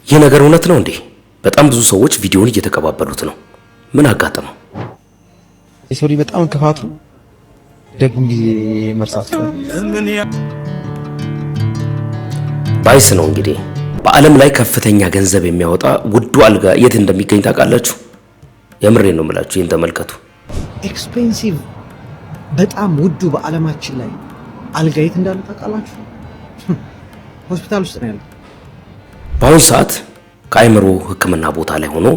ይህ ነገር እውነት ነው እንዴ? በጣም ብዙ ሰዎች ቪዲዮውን እየተቀባበሉት ነው። ምን አጋጠመው? የሰው ልጅ በጣም ክፋቱ ደግሞ ጊዜ መርሳት ነው። ባይስ ነው እንግዲህ በዓለም ላይ ከፍተኛ ገንዘብ የሚያወጣ ውዱ አልጋ የት እንደሚገኝ ታውቃላችሁ? የምሬን ነው የምላችሁ። ይህን ተመልከቱ። ኤክስፔንሲቭ በጣም ውዱ በዓለማችን ላይ አልጋ የት እንዳለ ታውቃላችሁ? ሆስፒታል ውስጥ ነው ያለው። በአሁኑ ሰዓት ከአይምሮ ሕክምና ቦታ ላይ ሆኖ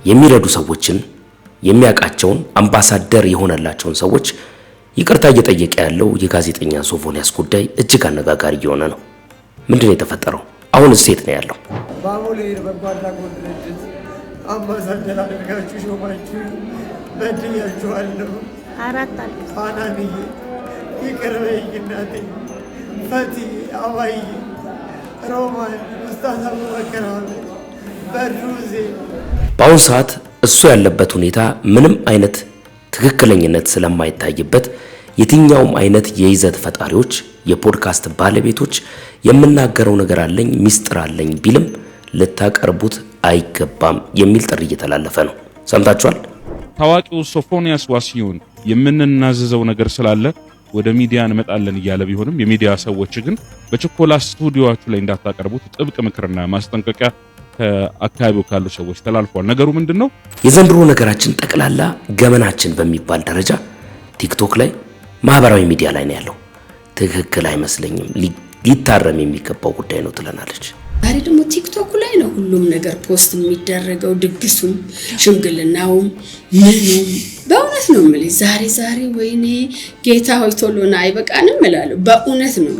የሚረዱ ሰዎችን የሚያውቃቸውን አምባሳደር የሆነላቸውን ሰዎች ይቅርታ እየጠየቀ ያለው የጋዜጠኛ ሶፎንያስ ጉዳይ እጅግ አነጋጋሪ እየሆነ ነው። ምንድነው የተፈጠረው? አሁን እሴት ነው ያለው። ባሙሌ በጎ አድራጎት ድርጅት አምባሳደር አድርጋችሁ ሾማችሁ በድያችኋለሁ። አራት አለ ፋናንዬ፣ ይቅር በይኝ እናቴ፣ ፈቲ፣ አባዬ፣ ሮማን፣ ኡስታዝ አቡበከር አህመድ፣ በድሩዜ። በአሁኑ ሰዓት እሱ ያለበት ሁኔታ ምንም አይነት ትክክለኝነት ስለማይታይበት የትኛውም አይነት የይዘት ፈጣሪዎች፣ የፖድካስት ባለቤቶች የምናገረው ነገር አለኝ ሚስጥር አለኝ ቢልም ልታቀርቡት አይገባም የሚል ጥሪ እየተላለፈ ነው። ሰምታችኋል? ታዋቂው ሶፎንያስ ዋሲሁን የምንናዘዘው ነገር ስላለ ወደ ሚዲያ እንመጣለን እያለ ቢሆንም የሚዲያ ሰዎች ግን በችኮላ ስቱዲዮአችሁ ላይ እንዳታቀርቡት ጥብቅ ምክርና ማስጠንቀቂያ ከአካባቢው ካሉ ሰዎች ተላልፏል። ነገሩ ምንድነው? የዘንድሮ ነገራችን ጠቅላላ ገመናችን በሚባል ደረጃ ቲክቶክ ላይ ማህበራዊ ሚዲያ ላይ ነው ያለው። ትክክል አይመስለኝም፣ ሊታረም የሚገባው ጉዳይ ነው ትለናለች። ዛሬ ደግሞ ቲክቶክ ላይ ነው ሁሉም ነገር ፖስት የሚደረገው፣ ድግሱም፣ ሽምግልናውም፣ ምኑም። በእውነት ነው የምልህ ዛሬ ወይኔ ጌታ ሆይ ቶሎና አይበቃንም እላለሁ። በእውነት ነው።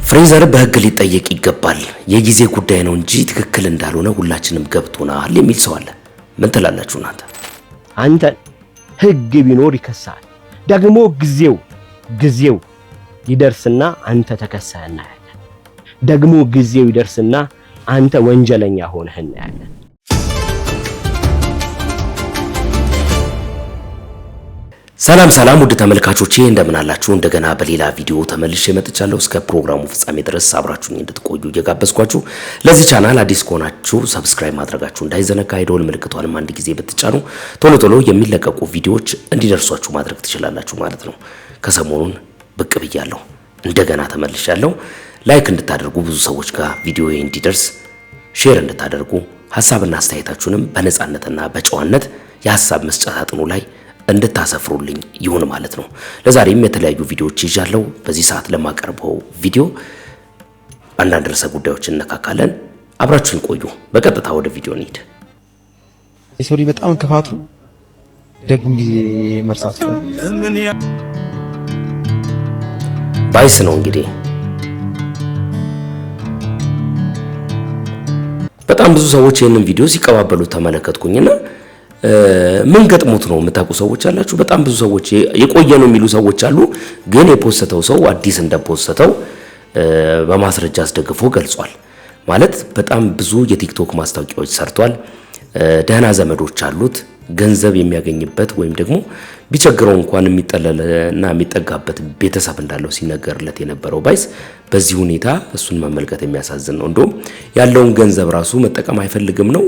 ፍሬዘር በህግ ሊጠየቅ ይገባል፣ የጊዜ ጉዳይ ነው እንጂ ትክክል እንዳልሆነ ሁላችንም ገብቶናል የሚል ሰው አለ። ምን ትላላችሁ እናንተ? አንተ ህግ ቢኖር ይከሳል። ደግሞ ጊዜው ይደርስና አንተ ተከሳህ እናያለን። ደግሞ ጊዜው ይደርስና አንተ ወንጀለኛ ሆነህ እናያለን። ሰላም ውድ ተመልካቾቼ እንደምን አላችሁ? እንደገና በሌላ ቪዲዮ ተመልሼ መጥቻለሁ። እስከ ፕሮግራሙ ፍጻሜ ድረስ አብራችሁኝ እንድትቆዩ እየጋበዝኳችሁ፣ ለዚህ ቻናል አዲስ ከሆናችሁ ሰብስክራይብ ማድረጋችሁ እንዳይዘነጋ፣ የደወል ምልክቷንም አንድ ጊዜ ብትጫኑ ቶሎ የሚለቀቁ ቪዲዮዎች እንዲደርሷችሁ ማድረግ ትችላላችሁ ማለት ነው። ከሰሞኑን ብቅ ብያለሁ፣ እንደገና ተመልሻለሁ። ላይክ እንድታደርጉ ብዙ ሰዎች ጋር ቪዲዮ እንዲደርስ ሼር እንድታደርጉ ሐሳብና አስተያየታችሁንም በነጻነትና በጨዋነት የሐሳብ መስጫ ሳጥኑ ላይ እንድታሰፍሩልኝ ይሁን ማለት ነው። ለዛሬም የተለያዩ ቪዲዮዎች ይዣለሁ። በዚህ ሰዓት ለማቀርበው ቪዲዮ አንዳንድ ርዕሰ ጉዳዮችን እነካካለን። አብራችሁን ቆዩ። በቀጥታ ወደ ቪዲዮ እንሂድ። የሰው ልጅ በጣም ክፋቱ ደግሞ ጊዜ መርሳት ነው። ባይስ ነው እንግዲህ በጣም ብዙ ሰዎች ይህንን ቪዲዮ ሲቀባበሉት ተመለከትኩኝና ምን ገጥሞት ነው የምታውቁ ሰዎች አላችሁ። በጣም ብዙ ሰዎች የቆየ ነው የሚሉ ሰዎች አሉ። ግን የፖስተው ሰው አዲስ እንደፖስተው በማስረጃ አስደግፎ ገልጿል። ማለት በጣም ብዙ የቲክቶክ ማስታወቂያዎች ሰርቷል። ደህና ዘመዶች አሉት። ገንዘብ የሚያገኝበት ወይም ደግሞ ቢቸግረው እንኳን የሚጠለልና የሚጠጋበት ቤተሰብ እንዳለው ሲነገርለት የነበረው ባይስ በዚህ ሁኔታ እሱን መመልከት የሚያሳዝን ነው። እንደውም ያለውን ገንዘብ ራሱ መጠቀም አይፈልግም ነው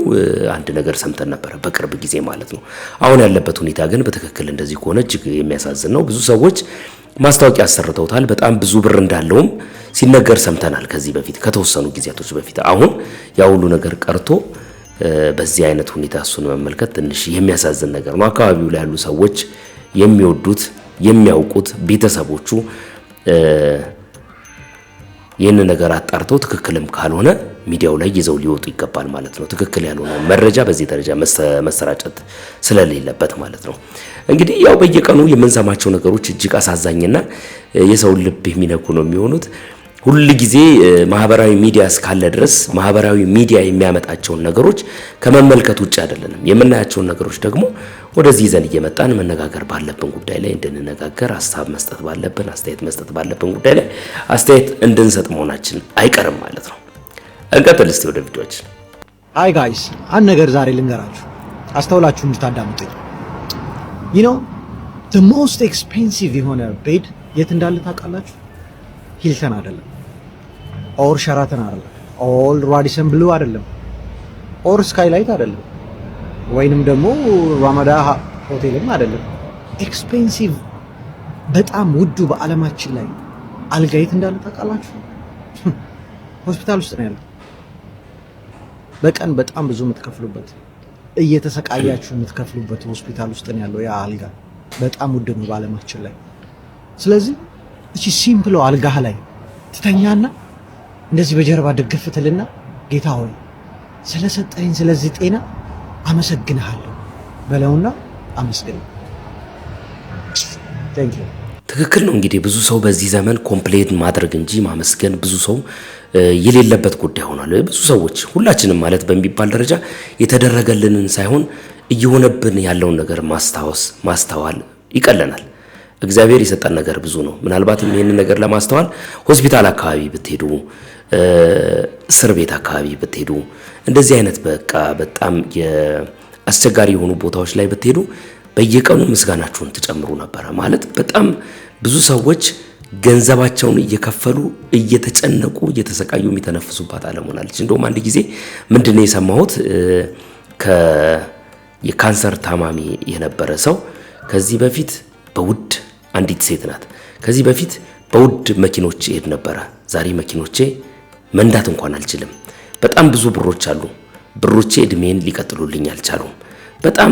አንድ ነገር ሰምተን ነበር በቅርብ ጊዜ ማለት ነው። አሁን ያለበት ሁኔታ ግን በትክክል እንደዚህ ከሆነ እጅግ የሚያሳዝን ነው። ብዙ ሰዎች ማስታወቂያ አሰርተውታል። በጣም ብዙ ብር እንዳለውም ሲነገር ሰምተናል ከዚህ በፊት ከተወሰኑ ጊዜያቶች በፊት። አሁን ያ ሁሉ ነገር ቀርቶ በዚህ አይነት ሁኔታ እሱን መመልከት ትንሽ የሚያሳዝን ነገር ነው። አካባቢው ላይ ያሉ ሰዎች የሚወዱት የሚያውቁት ቤተሰቦቹ ይህን ነገር አጣርተው ትክክልም ካልሆነ ሚዲያው ላይ ይዘው ሊወጡ ይገባል ማለት ነው። ትክክል ያልሆነ መረጃ በዚህ ደረጃ መሰራጨት ስለሌለበት ማለት ነው። እንግዲህ ያው በየቀኑ የምንሰማቸው ነገሮች እጅግ አሳዛኝና የሰው ልብ የሚነኩ ነው የሚሆኑት። ሁሉ ጊዜ ማህበራዊ ሚዲያ እስካለ ድረስ ማህበራዊ ሚዲያ የሚያመጣቸውን ነገሮች ከመመልከት ውጭ አይደለም። የምናያቸውን ነገሮች ደግሞ ወደዚህ ይዘን እየመጣን መነጋገር ባለብን ጉዳይ ላይ እንድንነጋገር፣ ሐሳብ መስጠት ባለብን አስተያየት መስጠት ባለብን ጉዳይ ላይ አስተያየት እንድንሰጥ መሆናችን አይቀርም ማለት ነው። እንቀጥል እስቲ ወደ ቪዲዮአችን። አይ ጋይስ አንድ ነገር ዛሬ ልንገራችሁ፣ አስተውላችሁ እንድታዳምጡኝ። the most expensive የሆነ ቤድ የት እንዳለ ታውቃላችሁ? ሂልተን አይደለም፣ ኦር ሸራተን አይደለም፣ ኦል ራዲሰን ብሉ አይደለም፣ ኦር ስካይላይት አይደለም፣ ወይንም ደግሞ ራማዳ ሆቴልም አይደለም። ኤክስፔንሲቭ በጣም ውዱ በዓለማችን ላይ አልጋ የት እንዳለ ታውቃላችሁ? ሆስፒታል ውስጥ ነው ያለው። በቀን በጣም ብዙ የምትከፍሉበት እየተሰቃያችሁ የምትከፍሉበት ሆስፒታል ውስጥ ነው ያለው ያ አልጋ። በጣም ውድ ነው በዓለማችን ላይ። ስለዚህ እቺ ሲምፕል አልጋህ ላይ ትተኛና እንደዚህ በጀርባ ድግፍ ትልና ጌታ ሆይ ስለሰጠኝ ስለዚህ ጤና አመሰግንሃለሁ በለውና አመስግን። ቴንክ ዩ። ትክክል ነው። እንግዲህ ብዙ ሰው በዚህ ዘመን ኮምፕሌን ማድረግ እንጂ ማመስገን ብዙ ሰው የሌለበት ጉዳይ ሆኗል። ብዙ ሰዎች ሁላችንም ማለት በሚባል ደረጃ የተደረገልንን ሳይሆን እየሆነብን ያለውን ነገር ማስተዋል ይቀለናል። እግዚአብሔር የሰጠን ነገር ብዙ ነው። ምናልባትም ይህንን ነገር ለማስተዋል ሆስፒታል አካባቢ ብትሄዱ፣ እስር ቤት አካባቢ ብትሄዱ፣ እንደዚህ አይነት በቃ በጣም የአስቸጋሪ የሆኑ ቦታዎች ላይ ብትሄዱ በየቀኑ ምስጋናችሁን ትጨምሩ ነበረ። ማለት በጣም ብዙ ሰዎች ገንዘባቸውን እየከፈሉ እየተጨነቁ እየተሰቃዩ የሚተነፍሱባት ዓለም ሆናለች። እንደውም አንድ ጊዜ ምንድነው የሰማሁት የካንሰር ታማሚ የነበረ ሰው ከዚህ በፊት በውድ አንዲት ሴት ናት። ከዚህ በፊት በውድ መኪኖች ይሄድ ነበረ። ዛሬ መኪኖቼ መንዳት እንኳን አልችልም። በጣም ብዙ ብሮች አሉ። ብሮቼ እድሜን ሊቀጥሉልኝ አልቻሉም። በጣም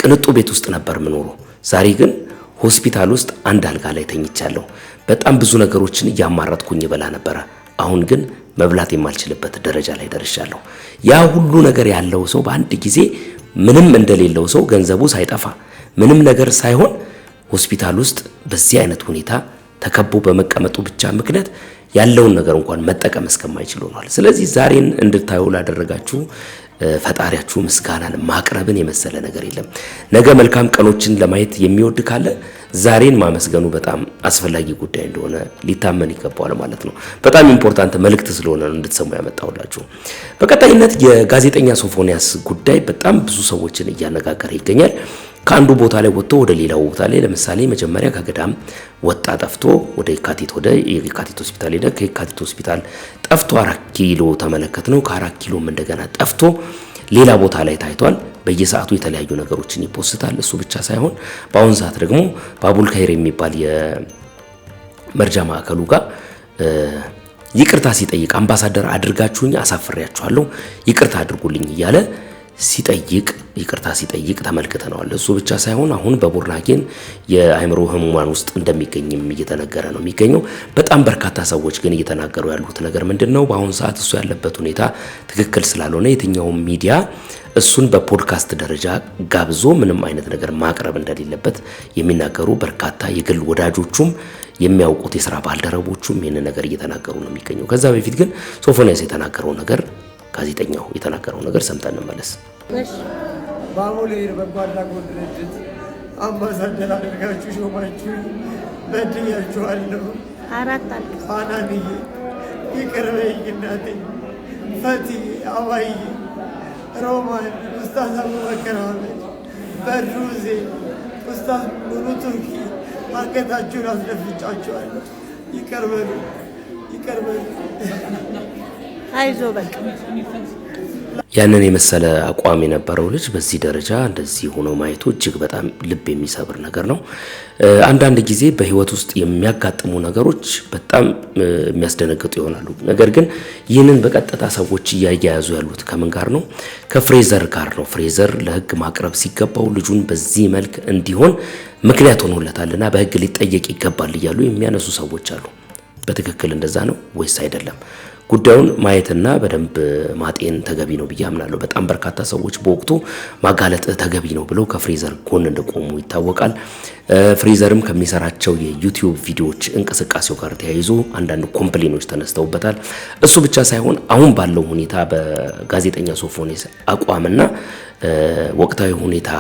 ቅንጡ ቤት ውስጥ ነበር የምኖረው። ዛሬ ግን ሆስፒታል ውስጥ አንድ አልጋ ላይ ተኝቻለሁ። በጣም ብዙ ነገሮችን እያማረጥኩኝ ይበላ ነበረ። አሁን ግን መብላት የማልችልበት ደረጃ ላይ ደርሻለሁ። ያ ሁሉ ነገር ያለው ሰው በአንድ ጊዜ ምንም እንደሌለው ሰው ገንዘቡ ሳይጠፋ ምንም ነገር ሳይሆን ሆስፒታል ውስጥ በዚህ አይነት ሁኔታ ተከቦ በመቀመጡ ብቻ ምክንያት ያለውን ነገር እንኳን መጠቀም እስከማይችል ሆኗል። ስለዚህ ዛሬን እንድታዩ ላደረጋችሁ ፈጣሪያችሁ ምስጋናን ማቅረብን የመሰለ ነገር የለም። ነገ መልካም ቀኖችን ለማየት የሚወድ ካለ ዛሬን ማመስገኑ በጣም አስፈላጊ ጉዳይ እንደሆነ ሊታመን ይገባዋል ማለት ነው። በጣም ኢምፖርታንት መልእክት ስለሆነ ነው እንድትሰሙ ያመጣሁላችሁ። በቀጣይነት የጋዜጠኛ ሶፎንያስ ጉዳይ በጣም ብዙ ሰዎችን እያነጋገረ ይገኛል። ከአንዱ ቦታ ላይ ወጥቶ ወደ ሌላው ቦታ ላይ ለምሳሌ መጀመሪያ ከገዳም ወጣ ጠፍቶ ወደ የካቲት ሆስፒታል ሄደ። ከየካቲት ሆስፒታል ጠፍቶ 4 ኪሎ ተመለከት ነው። ከ4 ኪሎም እንደገና ጠፍቶ ሌላ ቦታ ላይ ታይቷል። በየሰዓቱ የተለያዩ ነገሮችን ይፖስታል። እሱ ብቻ ሳይሆን በአሁን ሰዓት ደግሞ ባቡል ካይር የሚባል የመርጃ ማዕከሉ ጋር ይቅርታ ሲጠይቅ አምባሳደር አድርጋችሁኝ አሳፍሬያችኋለሁ ይቅርታ አድርጉልኝ እያለ ይቅርታ ሲጠይቅ ተመልክተናል። እሱ ብቻ ሳይሆን አሁን በቡራኬን የአእምሮ ህሙማን ውስጥ እንደሚገኝም እየተነገረ ነው የሚገኘው። በጣም በርካታ ሰዎች ግን እየተናገሩ ያሉት ነገር ምንድነው? በአሁን ሰዓት እሱ ያለበት ሁኔታ ትክክል ስላልሆነ የትኛውም ሚዲያ እሱን በፖድካስት ደረጃ ጋብዞ ምንም አይነት ነገር ማቅረብ እንደሌለበት የሚናገሩ በርካታ የግል ወዳጆቹም የሚያውቁት የሥራ ባልደረቦቹም ይህንን ነገር እየተናገሩ ነው የሚገኘው። ከዛ በፊት ግን ሶፎንያስ የተናገረው ነገር ጋዜጠኛው የተናገረው ነገር ሰምተን እንመለስ። ባቡል ካይር በጎ አድራጎት ድርጅት አምባሳደር አድርጋችሁ ሾማችሁ በድያችኋለሁ። ፋናንዬ ይቅር በይኝ እናቴ፣ ፈቲ አባዬ፣ ሮማን፣ ኡስታዝ አቡበከር አህመድ፣ በድሩዜ፣ ኡስታዝ ሙሉ ቱርኪ አንገታችሁን አስደፍጫችኋለሁ። ይቅር በሉ። አይዞ በቃ። ያንን የመሰለ አቋም የነበረው ልጅ በዚህ ደረጃ እንደዚህ ሆኖ ማየቱ እጅግ በጣም ልብ የሚሰብር ነገር ነው። አንዳንድ ጊዜ በህይወት ውስጥ የሚያጋጥሙ ነገሮች በጣም የሚያስደነግጡ ይሆናሉ። ነገር ግን ይህንን በቀጥታ ሰዎች እያያያዙ ያሉት ከምን ጋር ነው? ከፍሬዘር ጋር ነው። ፍሬዘር ለህግ ማቅረብ ሲገባው ልጁን በዚህ መልክ እንዲሆን ምክንያት ሆኖለታልና በህግ ሊጠየቅ ይገባል እያሉ የሚያነሱ ሰዎች አሉ። በትክክል እንደዛ ነው ወይስ አይደለም? ጉዳዩን ማየትና በደንብ ማጤን ተገቢ ነው ብዬ አምናለሁ። በጣም በርካታ ሰዎች በወቅቱ ማጋለጥ ተገቢ ነው ብለው ከፍሬዘር ጎን እንደቆሙ ይታወቃል። ፍሬዘርም ከሚሰራቸው የዩቲዩብ ቪዲዮዎች እንቅስቃሴው ጋር ተያይዞ አንዳንድ ኮምፕሌኖች ተነስተውበታል። እሱ ብቻ ሳይሆን አሁን ባለው ሁኔታ በጋዜጠኛ ሶፎንያስ አቋምና ወቅታዊ ሁኔታ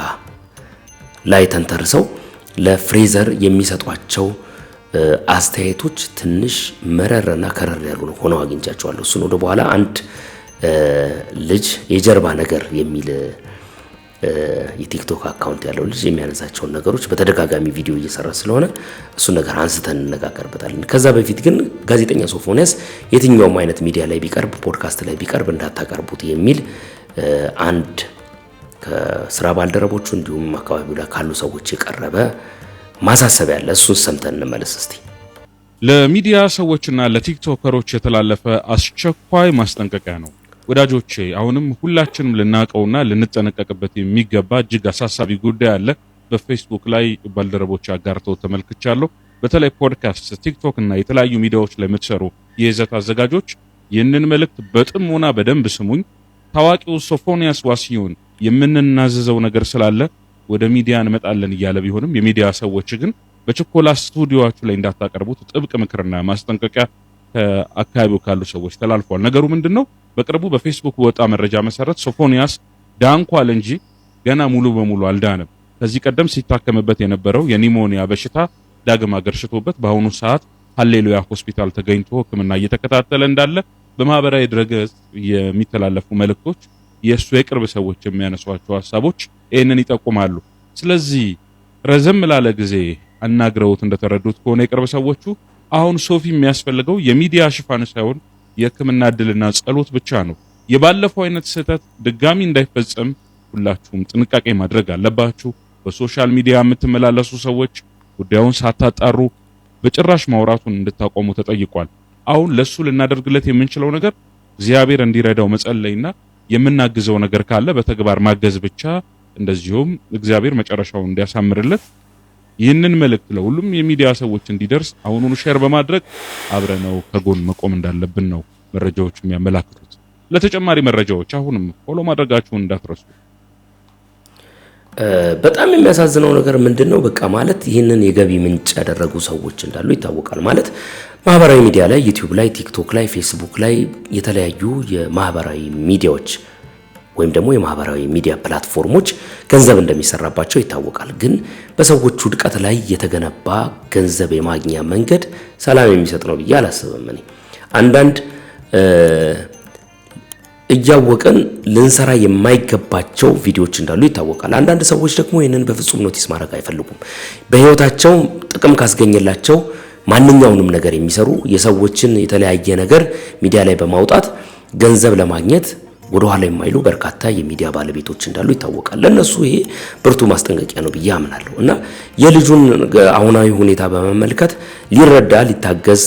ላይ ተንተርሰው ለፍሬዘር የሚሰጧቸው አስተያየቶች ትንሽ መረርና ከረር ያሉ ነው ሆነው አግኝቻቸዋለሁ። እሱን ወደ በኋላ አንድ ልጅ የጀርባ ነገር የሚል የቲክቶክ አካውንት ያለው ልጅ የሚያነሳቸውን ነገሮች በተደጋጋሚ ቪዲዮ እየሰራ ስለሆነ እሱን ነገር አንስተን እንነጋገርበታለን። ከዛ በፊት ግን ጋዜጠኛ ሶፎንያስ የትኛውም አይነት ሚዲያ ላይ ቢቀርብ ፖድካስት ላይ ቢቀርብ እንዳታቀርቡት የሚል አንድ ከስራ ባልደረቦቹ እንዲሁም አካባቢው ላይ ካሉ ሰዎች የቀረበ ማሳሰቢያ አለ። እሱን ሰምተን እንመለስ እስቲ። ለሚዲያ ሰዎችና ለቲክቶከሮች የተላለፈ አስቸኳይ ማስጠንቀቂያ ነው። ወዳጆቼ አሁንም ሁላችንም ልናቀውና ልንጠነቀቅበት የሚገባ እጅግ አሳሳቢ ጉዳይ አለ። በፌስቡክ ላይ ባልደረቦች አጋርተው ተመልክቻለሁ። በተለይ ፖድካስት፣ ቲክቶክ እና የተለያዩ ሚዲያዎች ላይ የምትሰሩ የይዘት አዘጋጆች ይህንን መልእክት በጥሞና በደንብ ስሙኝ። ታዋቂው ሶፎንያስ ዋሲሁን የምንናዘዘው ነገር ስላለ ወደ ሚዲያ እንመጣለን እያለ ቢሆንም የሚዲያ ሰዎች ግን በችኮላ ስቱዲዮአችሁ ላይ እንዳታቀርቡት ጥብቅ ምክርና ማስጠንቀቂያ ከአካባቢው ካሉ ሰዎች ተላልፏል። ነገሩ ምንድነው? በቅርቡ በፌስቡክ ወጣ መረጃ መሰረት ሶፎንያስ ዳንኳል እንጂ ገና ሙሉ በሙሉ አልዳነም። ከዚህ ቀደም ሲታከምበት የነበረው የኒሞኒያ በሽታ ዳግም አገርሽቶበት በአሁኑ ሰዓት ሃሌሉያ ሆስፒታል ተገኝቶ ሕክምና እየተከታተለ እንዳለ በማህበራዊ ድረገጽ የሚተላለፉ መልእክቶች፣ የእሱ የቅርብ ሰዎች የሚያነሷቸው ሐሳቦች ይህንን ይጠቁማሉ። ስለዚህ ረዘም ላለ ጊዜ አናግረውት እንደተረዱት ከሆነ የቅርብ ሰዎቹ አሁን ሶፊ የሚያስፈልገው የሚዲያ ሽፋን ሳይሆን የሕክምና እድልና ጸሎት ብቻ ነው። የባለፈው አይነት ስህተት ድጋሚ እንዳይፈጸም ሁላችሁም ጥንቃቄ ማድረግ አለባችሁ። በሶሻል ሚዲያ የምትመላለሱ ሰዎች ጉዳዩን ሳታጣሩ በጭራሽ ማውራቱን እንድታቆሙ ተጠይቋል። አሁን ለሱ ልናደርግለት የምንችለው ነገር እግዚአብሔር እንዲረዳው መጸለይና የምናግዘው ነገር ካለ በተግባር ማገዝ ብቻ፣ እንደዚሁም እግዚአብሔር መጨረሻውን እንዲያሳምርለት ይህንን መልእክት ለሁሉም የሚዲያ ሰዎች እንዲደርስ አሁኑኑ ሼር በማድረግ አብረነው ከጎን መቆም እንዳለብን ነው መረጃዎች የሚያመላክቱት። ለተጨማሪ መረጃዎች አሁንም ፎሎ ማድረጋችሁን እንዳትረሱ። በጣም የሚያሳዝነው ነገር ምንድነው? በቃ ማለት ይህንን የገቢ ምንጭ ያደረጉ ሰዎች እንዳሉ ይታወቃል። ማለት ማህበራዊ ሚዲያ ላይ ዩቲዩብ ላይ፣ ቲክቶክ ላይ፣ ፌስቡክ ላይ የተለያዩ የማህበራዊ ሚዲያዎች ወይም ደግሞ የማህበራዊ ሚዲያ ፕላትፎርሞች ገንዘብ እንደሚሰራባቸው ይታወቃል። ግን በሰዎች ውድቀት ላይ የተገነባ ገንዘብ የማግኛ መንገድ ሰላም የሚሰጥ ነው ብዬ አላስብም። እኔ አንዳንድ እያወቅን ልንሰራ የማይገባቸው ቪዲዮዎች እንዳሉ ይታወቃል። አንዳንድ ሰዎች ደግሞ ይህንን በፍጹም ኖቲስ ማድረግ አይፈልጉም። በህይወታቸው ጥቅም ካስገኘላቸው ማንኛውንም ነገር የሚሰሩ የሰዎችን የተለያየ ነገር ሚዲያ ላይ በማውጣት ገንዘብ ለማግኘት ወደ ኋላ የማይሉ በርካታ የሚዲያ ባለቤቶች እንዳሉ ይታወቃል። ለነሱ ይሄ ብርቱ ማስጠንቀቂያ ነው ብዬ አምናለሁ እና የልጁን አሁናዊ ሁኔታ በመመልከት ሊረዳ፣ ሊታገዝ፣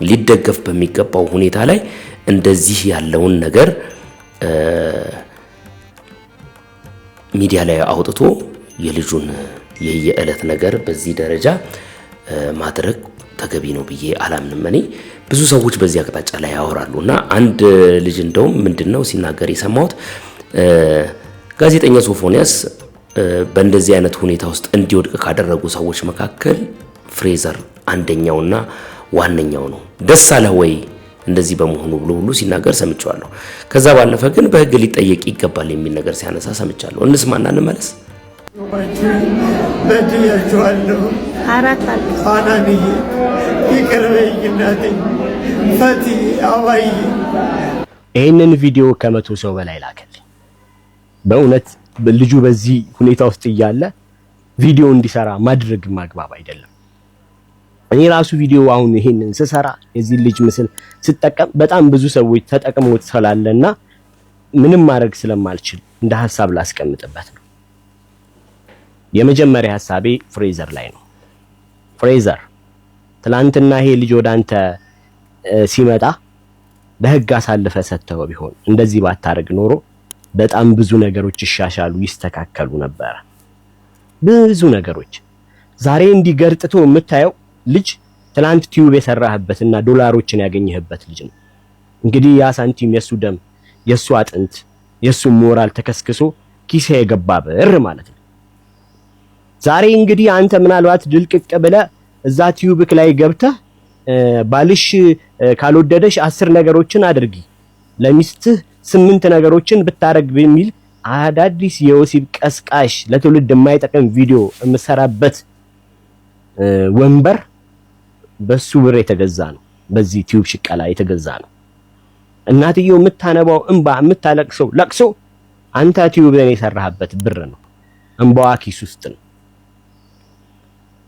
ሊደገፍ በሚገባው ሁኔታ ላይ እንደዚህ ያለውን ነገር ሚዲያ ላይ አውጥቶ የልጁን የየዕለት ነገር በዚህ ደረጃ ማድረግ ተገቢ ነው ብዬ አላምንም። እኔ ብዙ ሰዎች በዚህ አቅጣጫ ላይ ያወራሉ እና አንድ ልጅ እንደውም ምንድነው ሲናገር የሰማሁት ጋዜጠኛ ሶፎንያስ በእንደዚህ አይነት ሁኔታ ውስጥ እንዲወድቅ ካደረጉ ሰዎች መካከል ፍሬዘር አንደኛውና ዋነኛው ነው። ደስ አለ ወይ እንደዚህ በመሆኑ ብሎ ሁሉ ሲናገር ሰምቻለሁ። ከዛ ባለፈ ግን በህግ ሊጠየቅ ይገባል የሚል ነገር ሲያነሳ ሰምቻለሁ። እንስማና እንመለስ። በድያችኋለሁ። አራት አለ ፋናንዬ ይቅር በይኝ እናቴ ፈቲ አዋይ። ይህንን ቪዲዮ ከመቶ ሰው በላይ ላከልኝ። በእውነት ልጁ በዚህ ሁኔታ ውስጥ እያለ ቪዲዮ እንዲሰራ ማድረግ ማግባብ አይደለም። እኔ ራሱ ቪዲዮ አሁን ይሄንን ስሰራ የዚህ ልጅ ምስል ስጠቀም በጣም ብዙ ሰዎች ተጠቅመውት ስላለና ምንም ማድረግ ስለማልችል እንደ ሐሳብ ላስቀምጥበት ነው። የመጀመሪያ ሐሳቤ ፍሬዘር ላይ ነው። ፍሬዘር ትላንትና ይሄ ልጅ ወዳንተ ሲመጣ በህግ አሳልፈ ሰጥተው ቢሆን እንደዚህ ባታረግ ኖሮ በጣም ብዙ ነገሮች ይሻሻሉ፣ ይስተካከሉ ነበር። ብዙ ነገሮች ዛሬ እንዲገርጥቶ የምታየው ልጅ ትላንት ቲዩብ የሰራህበትና ዶላሮችን ያገኘህበት ልጅ ነው። እንግዲህ ያ ሳንቲም የሱ ደም፣ የሱ አጥንት፣ የሱ ሞራል ተከስክሶ ኪሴ የገባ ብር ማለት ነው። ዛሬ እንግዲህ አንተ ምናልባት ድልቅቅ ብለህ እዛ ቲዩብክ ላይ ገብተህ ባልሽ ካልወደደሽ 10 ነገሮችን አድርጊ፣ ለሚስትህ 8 ነገሮችን ብታረግ በሚል አዳዲስ የወሲብ ቀስቃሽ ለትውልድ የማይጠቅም ቪዲዮ የምሰራበት ወንበር በሱ ብር የተገዛ ነው። በዚህ ቲዩብ ሽቀላ የተገዛ ነው። እናትየው የምታነባው እንባ የምታለቅሰው ለቅሶ አንተ ቲዩብ ላይ የሰራህበት ብር ነው። እንባዋ ኪስ ውስጥ ነው።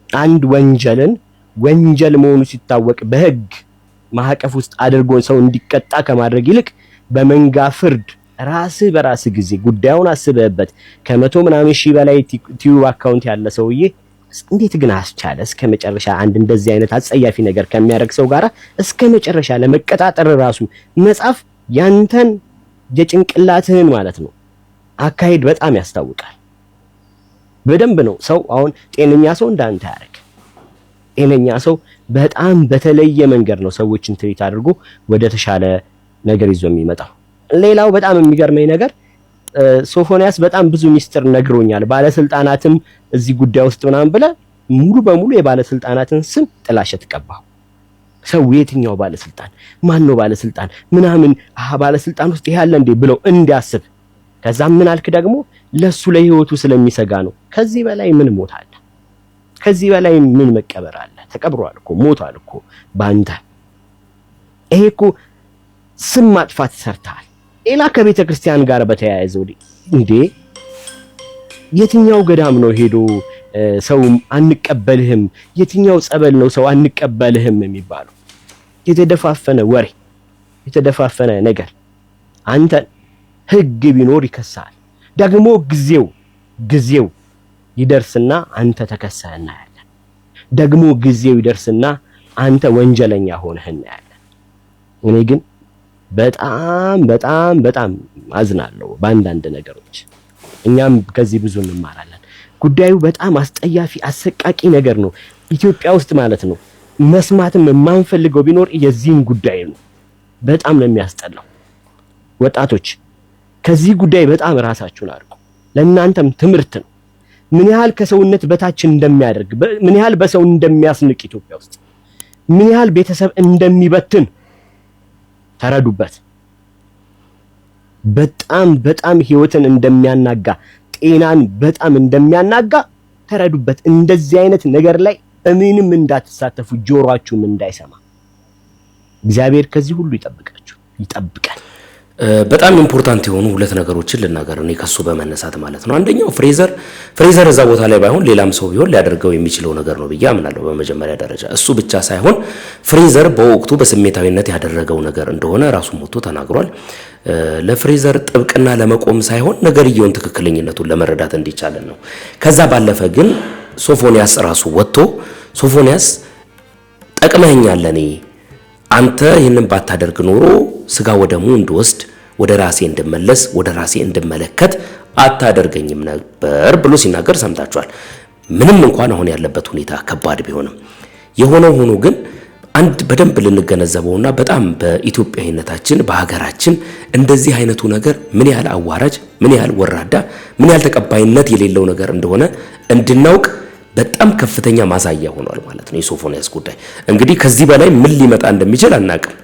አንድ ወንጀልን ወንጀል መሆኑ ሲታወቅ በህግ ማዕቀፍ ውስጥ አድርጎ ሰው እንዲቀጣ ከማድረግ ይልቅ በመንጋ ፍርድ ራስህ በራስህ ጊዜ ጉዳዩን አስበህበት ከ100 ምናምን ሺህ በላይ ቲዩብ አካውንት ያለ ሰውዬ እንዴት ግን አስቻለ እስከ መጨረሻ አንድ እንደዚህ አይነት አጸያፊ ነገር ከሚያደርግ ሰው ጋራ እስከ መጨረሻ ለመቀጣጠር ራሱ መጻፍ ያንተን የጭንቅላትህን ማለት ነው አካሄድ በጣም ያስታውቃል። በደንብ ነው ሰው አሁን ጤነኛ ሰው እንዳንተ ያደርግ። ጤነኛ ሰው በጣም በተለየ መንገድ ነው ሰዎችን ትሪት አድርጎ ወደ ተሻለ ነገር ይዞ የሚመጣው። ሌላው በጣም የሚገርመኝ ነገር ሶፎንያስ በጣም ብዙ ሚስጥር ነግሮኛል፣ ባለስልጣናትም እዚህ ጉዳይ ውስጥ ምናምን ብለህ ሙሉ በሙሉ የባለስልጣናትን ስም ጥላሸት ቀባው። ሰው የትኛው ባለስልጣን ማን ነው ባለስልጣን ምናምን ባለስልጣን ውስጥ ያለ እንዴ ብለው እንዲያስብ። ከዛም ምን አልክ ደግሞ ለሱ ለህይወቱ ስለሚሰጋ ነው። ከዚህ በላይ ምን ሞት አለ? ከዚህ በላይ ምን መቀበር አለ? ተቀብሯል እኮ ሞቷል እኮ ባንተ። ይሄ እኮ ስም ማጥፋት ሰርተሃል። ሌላ ከቤተ ክርስቲያን ጋር በተያያዘው እንዴ የትኛው ገዳም ነው ሄዶ ሰው አንቀበልህም፣ የትኛው ጸበል ነው ሰው አንቀበልህም የሚባለው? የተደፋፈነ ወሬ፣ የተደፋፈነ ነገር። አንተ ህግ ቢኖር ይከሳል። ደግሞ ጊዜው ይደርስና አንተ ተከሰህ እናያለን። ደግሞ ጊዜው ይደርስና አንተ ወንጀለኛ ሆነህ እናያለን። እኔ ግን በጣም በጣም በጣም አዝናለሁ በአንዳንድ ነገሮች። እኛም ከዚህ ብዙ እንማራለን። ጉዳዩ በጣም አስጠያፊ አሰቃቂ ነገር ነው። ኢትዮጵያ ውስጥ ማለት ነው መስማትም የማንፈልገው ቢኖር የዚህን ጉዳይ ነው። በጣም ነው የሚያስጠላው። ወጣቶች ከዚህ ጉዳይ በጣም ራሳችሁን አድርጉ። ለእናንተም ትምህርት ነው። ምን ያህል ከሰውነት በታች እንደሚያደርግ፣ ምን ያህል በሰው እንደሚያስንቅ፣ ኢትዮጵያ ውስጥ ምን ያህል ቤተሰብ እንደሚበትን ተረዱበት። በጣም በጣም ህይወትን እንደሚያናጋ፣ ጤናን በጣም እንደሚያናጋ ተረዱበት። እንደዚህ አይነት ነገር ላይ በምንም እንዳትሳተፉ፣ ጆሮአችሁም እንዳይሰማ። እግዚአብሔር ከዚህ ሁሉ ይጠብቃል። በጣም ኢምፖርታንት የሆኑ ሁለት ነገሮችን ልናገር እኔ ከሱ በመነሳት ማለት ነው። አንደኛው ፍሬዘር እዛ ቦታ ላይ ባይሆን ሌላም ሰው ቢሆን ሊያደርገው የሚችለው ነገር ነው ብዬ አምናለሁ። በመጀመሪያ ደረጃ እሱ ብቻ ሳይሆን ፍሬዘር በወቅቱ በስሜታዊነት ያደረገው ነገር እንደሆነ ራሱ ሞቶ ተናግሯል። ለፍሬዘር ጥብቅና ለመቆም ሳይሆን ነገርየውን ትክክለኝነቱን ለመረዳት እንዲቻለን ነው። ከዛ ባለፈ ግን ሶፎንያስ ራሱ ወጥቶ ሶፎንያስ ጠቅመኸኛል፣ እኔ አንተ ይህንን ባታደርግ ኖሮ ስጋ ወደሙ እንድወስድ ወደ ራሴ እንድመለስ ወደ ራሴ እንድመለከት አታደርገኝም ነበር ብሎ ሲናገር ሰምታችኋል። ምንም እንኳን አሁን ያለበት ሁኔታ ከባድ ቢሆንም የሆነው ሆኖ ግን አንድ በደንብ ልንገነዘበውና በጣም በኢትዮጵያዊነታችን በሀገራችን እንደዚህ አይነቱ ነገር ምን ያህል አዋራጅ፣ ምን ያህል ወራዳ፣ ምን ያህል ተቀባይነት የሌለው ነገር እንደሆነ እንድናውቅ በጣም ከፍተኛ ማሳያ ሆኗል ማለት ነው የሶፎንያስ ጉዳይ። እንግዲህ ከዚህ በላይ ምን ሊመጣ እንደሚችል አናውቅም።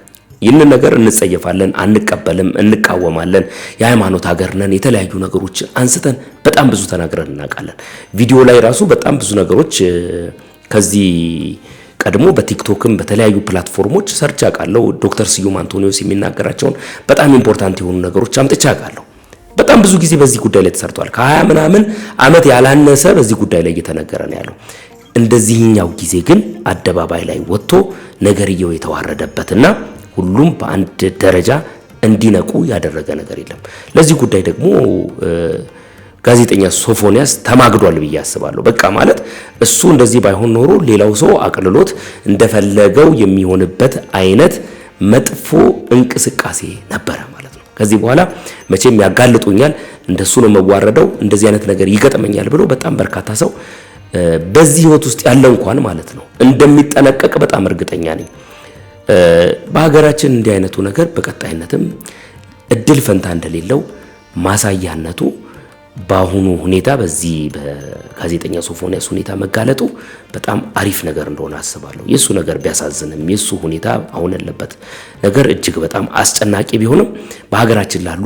ይህንን ነገር እንጸየፋለን፣ አንቀበልም፣ እንቃወማለን። የሃይማኖት ሀገር ነን። የተለያዩ ነገሮች አንስተን በጣም ብዙ ተናግረን እናውቃለን። ቪዲዮ ላይ ራሱ በጣም ብዙ ነገሮች ከዚህ ቀድሞ በቲክቶክም በተለያዩ ፕላትፎርሞች ሰርች አውቃለሁ። ዶክተር ስዩም አንቶኒዮስ የሚናገራቸውን በጣም ኢምፖርታንት የሆኑ ነገሮች አምጥቼ አውቃለሁ። በጣም ብዙ ጊዜ በዚህ ጉዳይ ላይ ተሰርቷል። ከ20 ምናምን ዓመት ያላነሰ በዚህ ጉዳይ ላይ እየተነገረ ነው ያለው። እንደዚህኛው ጊዜ ግን አደባባይ ላይ ወጥቶ ነገርየው የተዋረደበትና ሁሉም በአንድ ደረጃ እንዲነቁ ያደረገ ነገር የለም። ለዚህ ጉዳይ ደግሞ ጋዜጠኛ ሶፎንያስ ተማግዷል ብዬ አስባለሁ። በቃ ማለት እሱ እንደዚህ ባይሆን ኖሮ ሌላው ሰው አቅልሎት እንደፈለገው የሚሆንበት አይነት መጥፎ እንቅስቃሴ ነበረ ማለት ነው። ከዚህ በኋላ መቼም ያጋልጡኛል፣ እንደሱ ነው መዋረደው፣ እንደዚህ አይነት ነገር ይገጥመኛል ብሎ በጣም በርካታ ሰው በዚህ ህይወት ውስጥ ያለ እንኳን ማለት ነው እንደሚጠነቀቅ በጣም እርግጠኛ ነኝ። በሀገራችን እንዲህ አይነቱ ነገር በቀጣይነትም እድል ፈንታ እንደሌለው ማሳያነቱ በአሁኑ ሁኔታ በዚህ በጋዜጠኛ ሶፎንያስ ሁኔታ መጋለጡ በጣም አሪፍ ነገር እንደሆነ አስባለሁ። የሱ ነገር ቢያሳዝንም የሱ ሁኔታ አሁን ያለበት ነገር እጅግ በጣም አስጨናቂ ቢሆንም በሀገራችን ላሉ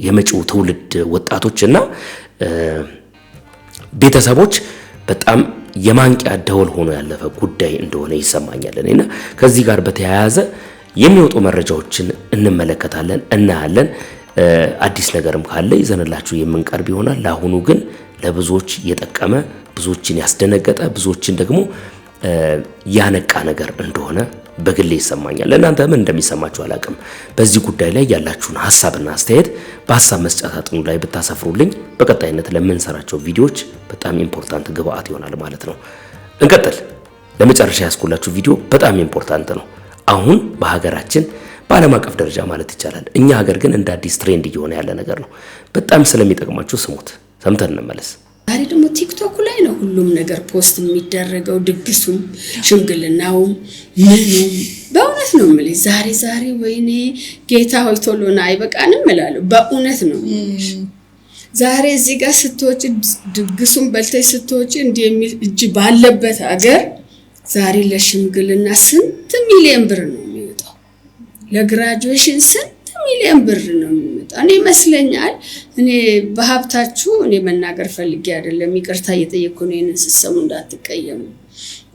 የመጪው ትውልድ ወጣቶችና ቤተሰቦች በጣም የማንቂያ ደወል ሆኖ ያለፈ ጉዳይ እንደሆነ ይሰማኛል። እና ከዚህ ጋር በተያያዘ የሚወጡ መረጃዎችን እንመለከታለን፣ እናያለን። አዲስ ነገርም ካለ ይዘንላችሁ የምንቀርብ ይሆናል። ለአሁኑ ግን ለብዙዎች የጠቀመ ብዙዎችን ያስደነገጠ ብዙዎችን ደግሞ ያነቃ ነገር እንደሆነ በግሌ ይሰማኛል። ለእናንተ ምን እንደሚሰማችሁ አላውቅም። በዚህ ጉዳይ ላይ ያላችሁን ሐሳብና አስተያየት በሐሳብ መስጫ ሳጥኑ ላይ ብታሰፍሩልኝ በቀጣይነት ለምንሰራቸው ቪዲዮዎች በጣም ኢምፖርታንት ግብአት ይሆናል ማለት ነው። እንቀጥል። ለመጨረሻ ያስኩላችሁ ቪዲዮ በጣም ኢምፖርታንት ነው። አሁን በሀገራችን በዓለም አቀፍ ደረጃ ማለት ይቻላል እኛ ሀገር ግን እንደ አዲስ ትሬንድ እየሆነ ያለ ነገር ነው። በጣም ስለሚጠቅማችሁ ስሙት፣ ሰምተን እንመለስ። ዛሬ ደግሞ ቲክቶክ ላይ ነው ሁሉም ነገር ፖስት የሚደረገው፣ ድግሱም፣ ሽምግልናውም፣ ምኑም። በእውነት ነው የምልሽ ዛሬ ወይኔ ጌታ ሆይ ቶሎና አይበቃንም እላለሁ። በእውነት ነው ዛሬ እዚህ ጋር ስትወጪ ድግሱም በልተሽ ስትወጪ እንዲህ የሚል እጅ ባለበት ሀገር ዛሬ ለሽምግልና ስንት ሚሊዮን ብር ነው የሚወጣው? ለግራጁዌሽን ስንት ሚሊዮን ብር ነው የሚወጣው? እኔ ይመስለኛል እኔ በሀብታችሁ እኔ መናገር ፈልጌ አይደለም፣ ይቅርታ እየጠየቅኩ ነው፣ ይሄንን ስትሰሙ እንዳትቀየሙ።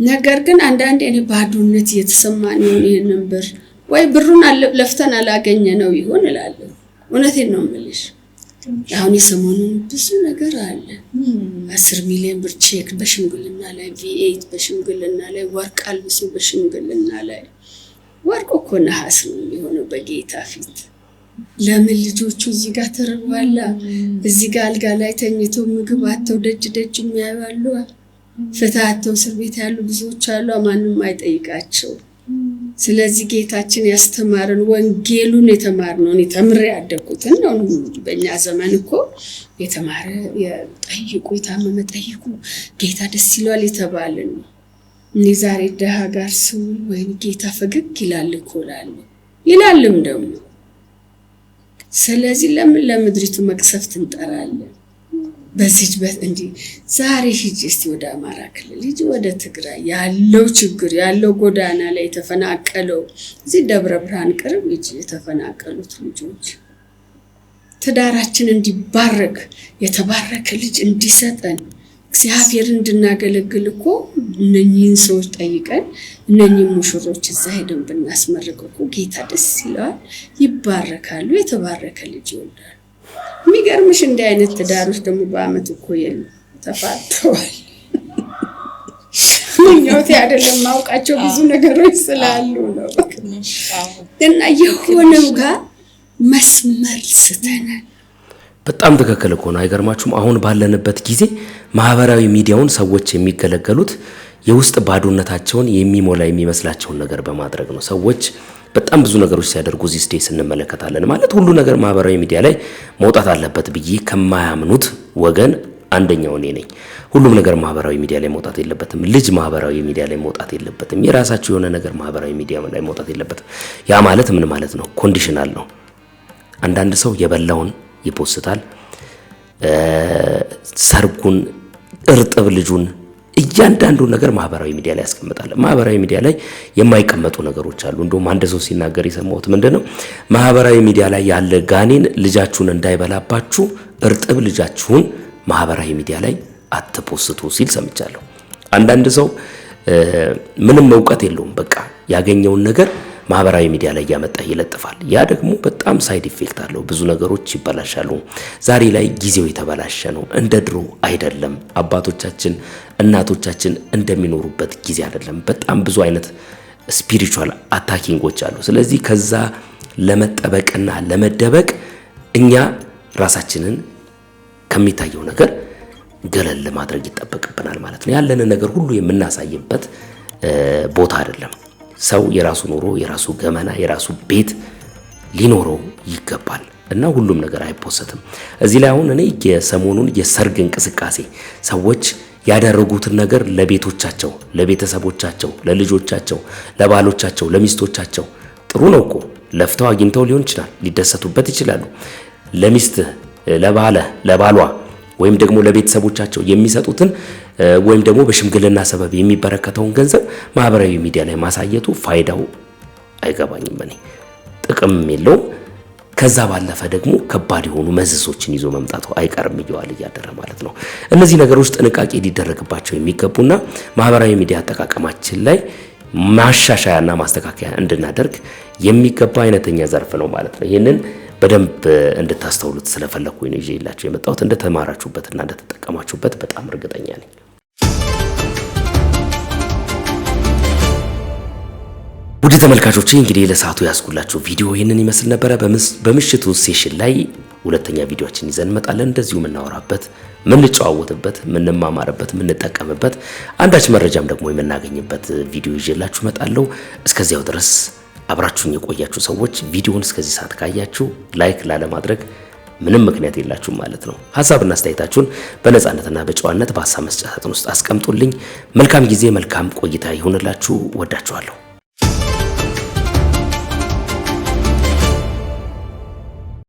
ነገር ግን አንዳንዴ እኔ ባዶነት እየተሰማኝ ነው። ይሄንን ብር ወይ ብሩን ለፍተን አላገኘ ነው ይሆን እላለሁ። እውነቴን ነው የምልሽ። አሁን የሰሞኑን ብዙ ነገር አለ። 10 ሚሊዮን ብር ቼክ በሽምግልና ላይ፣ V8 በሽምግልና ላይ፣ ወርቅ አልብሶ በሽምግልና ላይ። ወርቅ እኮ ነሐስ ነው የሚሆነው በጌታ ፊት። ለምን ልጆቹ እዚህ ጋር ተርባላ፣ እዚህ ጋር አልጋ ላይ ተኝቶ ምግብ አጥተው ደጅ የሚያባሉ፣ ፍታተው እስር ቤት ያሉ ብዙዎች አሉ። ማንም አይጠይቃቸው። ስለዚህ ጌታችን ያስተማረን ወንጌሉን የተማርነው እኔ ተምሬ ያደኩትን ነው። በእኛ ዘመን እኮ የተማረ ጠይቁ፣ የታመመ ጠይቁ፣ ጌታ ደስ ይሏል የተባለን ነው። እኔ ዛሬ ደሃ ጋር ስውል ወይም ጌታ ፈገግ ይላል እኮ እላለሁ፣ ይላልም ደግሞ። ስለዚህ ለምን ለምድሪቱ መቅሰፍት እንጠራለን? በዚህ እንዲ ዛሬ ሂጂ እስቲ ወደ አማራ ክልል ሂጂ፣ ወደ ትግራይ ያለው ችግር ያለው ጎዳና ላይ የተፈናቀለው እዚህ ደብረ ብርሃን ቅርብ ሂጂ፣ የተፈናቀሉት ልጆች ትዳራችን እንዲባረክ የተባረከ ልጅ እንዲሰጠን እግዚአብሔር እንድናገለግል እኮ እነኚህን ሰዎች ጠይቀን እነኚህ ሙሽሮች እዛ ሄደን ብናስመርቅ እኮ ጌታ ደስ ይለዋል፣ ይባረካሉ፣ የተባረከ ልጅ ይወልዳሉ። የሚገርምሽ እንዲህ አይነት ትዳሮች ደግሞ በአመት እኮ የሉ ተፋተዋል። ምኞቴ አይደለም ማውቃቸው ብዙ ነገሮች ስላሉ ነው። እና የሆነው ጋር መስመር ስተናል። በጣም ትክክል እኮ ነው። አይገርማችሁም? አሁን ባለንበት ጊዜ ማህበራዊ ሚዲያውን ሰዎች የሚገለገሉት የውስጥ ባዶነታቸውን የሚሞላ የሚመስላቸውን ነገር በማድረግ ነው። ሰዎች በጣም ብዙ ነገሮች ሲያደርጉ እዚህ ስቴጅ እንመለከታለን። ማለት ሁሉ ነገር ማህበራዊ ሚዲያ ላይ መውጣት አለበት ብዬ ከማያምኑት ወገን አንደኛው እኔ ነኝ። ሁሉም ነገር ማህበራዊ ሚዲያ ላይ መውጣት የለበትም። ልጅ ማህበራዊ ሚዲያ ላይ መውጣት የለበትም። የራሳችሁ የሆነ ነገር ማህበራዊ ሚዲያ ላይ መውጣት የለበትም። ያ ማለት ምን ማለት ነው? ኮንዲሽናል ነው። አንዳንድ ሰው የበላውን ይፖስታል፣ ሰርጉን፣ እርጥብ ልጁን፣ እያንዳንዱ ነገር ማህበራዊ ሚዲያ ላይ ያስቀምጣል። ማህበራዊ ሚዲያ ላይ የማይቀመጡ ነገሮች አሉ። እንደውም አንድ ሰው ሲናገር የሰማሁት ምንድነው፣ ማህበራዊ ሚዲያ ላይ ያለ ጋኔን ልጃችሁን እንዳይበላባችሁ እርጥብ ልጃችሁን ማህበራዊ ሚዲያ ላይ አትፖስቱ ሲል ሰምቻለሁ። አንዳንድ ሰው ምንም እውቀት የለውም፣ በቃ ያገኘውን ነገር ማህበራዊ ሚዲያ ላይ ያመጣ ይለጥፋል። ያ ደግሞ በጣም ሳይድ ኢፌክት አለው። ብዙ ነገሮች ይበላሻሉ። ዛሬ ላይ ጊዜው የተበላሸ ነው፣ እንደ ድሮ አይደለም። አባቶቻችን እናቶቻችን እንደሚኖሩበት ጊዜ አይደለም። በጣም ብዙ አይነት ስፒሪቹዋል አታኪንጎች አሉ። ስለዚህ ከዛ ለመጠበቅና ለመደበቅ እኛ ራሳችንን ከሚታየው ነገር ገለል ማድረግ ይጠበቅብናል ማለት ነው። ያለንን ነገር ሁሉ የምናሳይበት ቦታ አይደለም። ሰው የራሱ ኑሮ፣ የራሱ ገመና፣ የራሱ ቤት ሊኖረው ይገባል እና ሁሉም ነገር አይፖሰትም። እዚህ ላይ አሁን እኔ የሰሞኑን የሰርግ እንቅስቃሴ ሰዎች ያደረጉትን ነገር ለቤቶቻቸው፣ ለቤተሰቦቻቸው፣ ለልጆቻቸው፣ ለባሎቻቸው፣ ለሚስቶቻቸው ጥሩ ነው እኮ ለፍተው አግኝተው ሊሆን ይችላል፣ ሊደሰቱበት ይችላሉ። ለሚስት ለባሏ ወይም ደግሞ ለቤተሰቦቻቸው የሚሰጡትን ወይም ደግሞ በሽምግልና ሰበብ የሚበረከተውን ገንዘብ ማህበራዊ ሚዲያ ላይ ማሳየቱ ፋይዳው አይገባኝም። እኔ ጥቅም የለውም። ከዛ ባለፈ ደግሞ ከባድ የሆኑ መዘዞችን ይዞ መምጣቱ አይቀርም እየዋለ እያደረ ማለት ነው። እነዚህ ነገሮች ጥንቃቄ ሊደረግባቸው የሚገቡና ማህበራዊ ሚዲያ አጠቃቀማችን ላይ ማሻሻያና ማስተካከያ እንድናደርግ የሚገባ አይነተኛ ዘርፍ ነው ማለት ነው። ይሄንን በደንብ እንድታስተውሉት ስለፈለኩኝ ነው ይዤላችሁ የመጣሁት። እንደተማራችሁበትና እንደተጠቀማችሁበት በጣም እርግጠኛ ነኝ። ውድ ተመልካቾቼ እንግዲህ ለሰዓቱ ያስኩላችሁ ቪዲዮ ይህንን ይመስል ነበረ። በምሽቱ ሴሽን ላይ ሁለተኛ ቪዲዮአችን ይዘን እንመጣለን። እንደዚሁ የምናወራበት፣ የምንጨዋወትበት፣ የምንማማርበት፣ የምንጠቀምበት አንዳች መረጃም ደግሞ የምናገኝበት ቪዲዮ ይዤላችሁ እመጣለሁ። እስከዚያው ድረስ አብራችሁኝ የቆያችሁ ሰዎች ቪዲዮውን እስከዚህ ሰዓት ካያችሁ ላይክ ላለማድረግ ምንም ምክንያት የላችሁም ማለት ነው። ሐሳብና አስተያየታችሁን በነጻነትና በጨዋነት በሐሳብ መስጫ ሳጥን ውስጥ አስቀምጡልኝ። መልካም ጊዜ፣ መልካም ቆይታ ይሁንላችሁ። ወዳችኋለሁ።